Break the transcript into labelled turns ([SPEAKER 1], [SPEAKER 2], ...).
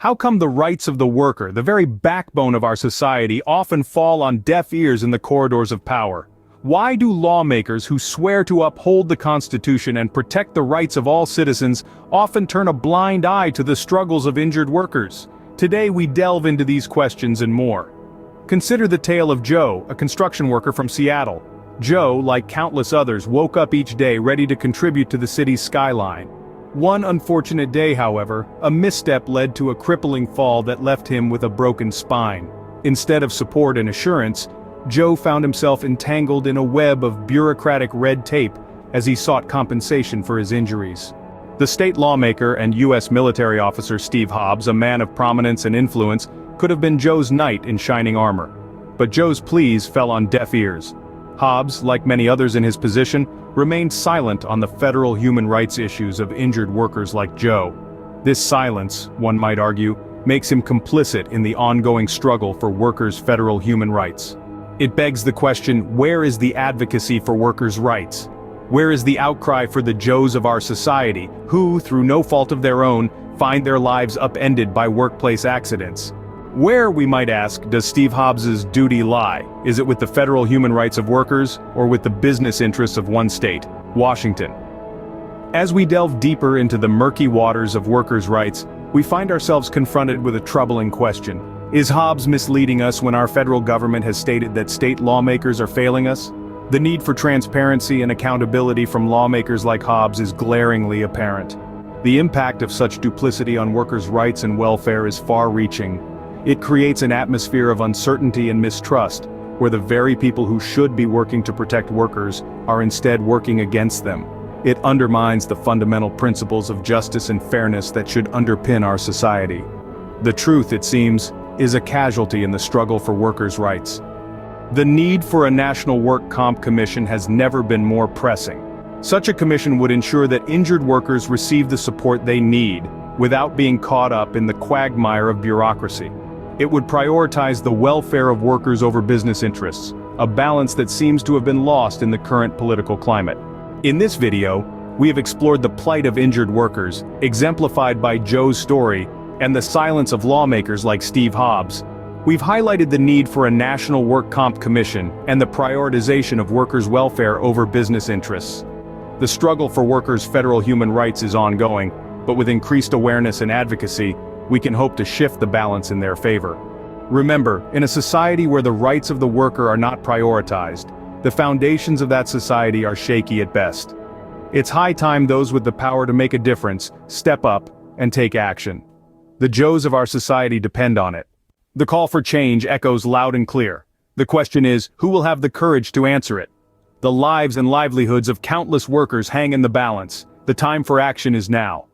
[SPEAKER 1] How come the rights of the worker, the very backbone of our society, often fall on deaf ears in the corridors of power? Why do lawmakers who swear to uphold the Constitution and protect the rights of all citizens often turn a blind eye to the struggles of injured workers? Today we delve into these questions and more. Consider the tale of Joe, a construction worker from Seattle. Joe, like countless others, woke up each day ready to contribute to the city's skyline. One unfortunate day, however, a misstep led to a crippling fall that left him with a broken spine. Instead of support and assurance, Joe found himself entangled in a web of bureaucratic red tape as he sought compensation for his injuries. The state lawmaker and U.S. military officer Steve Hobbs, a man of prominence and influence, could have been Joe's knight in shining armor. But Joe's pleas fell on deaf ears. Hobbs, like many others in his position, remained silent on the federal human rights issues of injured workers like Joe. This silence, one might argue, makes him complicit in the ongoing struggle for workers' federal human rights. It begs the question, where is the advocacy for workers' rights? Where is the outcry for the Joes of our society, who, through no fault of their own, find their lives upended by workplace accidents? Where, we might ask, does Steve Hobbs's duty lie? Is it with the federal human rights of workers, or with the business interests of one state, Washington? As we delve deeper into the murky waters of workers' rights, we find ourselves confronted with a troubling question. Is Hobbs misleading us when our federal government has stated that state lawmakers are failing us? The need for transparency and accountability from lawmakers like Hobbs is glaringly apparent. The impact of such duplicity on workers' rights and welfare is far-reaching. It creates an atmosphere of uncertainty and mistrust, where the very people who should be working to protect workers are instead working against them. It undermines the fundamental principles of justice and fairness that should underpin our society. The truth, it seems, is a casualty in the struggle for workers' rights. The need for a national work comp commission has never been more pressing. Such a commission would ensure that injured workers receive the support they need, without being caught up in the quagmire of bureaucracy. It would prioritize the welfare of workers over business interests, a balance that seems to have been lost in the current political climate. In this video, we have explored the plight of injured workers, exemplified by Joe's story, and the silence of lawmakers like Steve Hobbs. We've highlighted the need for a national work comp commission and the prioritization of workers' welfare over business interests. The struggle for workers' federal human rights is ongoing, but with increased awareness and advocacy, we can hope to shift the balance in their favor. Remember, in a society where the rights of the worker are not prioritized, the foundations of that society are shaky at best. It's high time those with the power to make a difference step up and take action. The Joes of our society depend on it. The call for change echoes loud and clear. The question is, who will have the courage to answer it? The lives and livelihoods of countless workers hang in the balance. The time for action is now.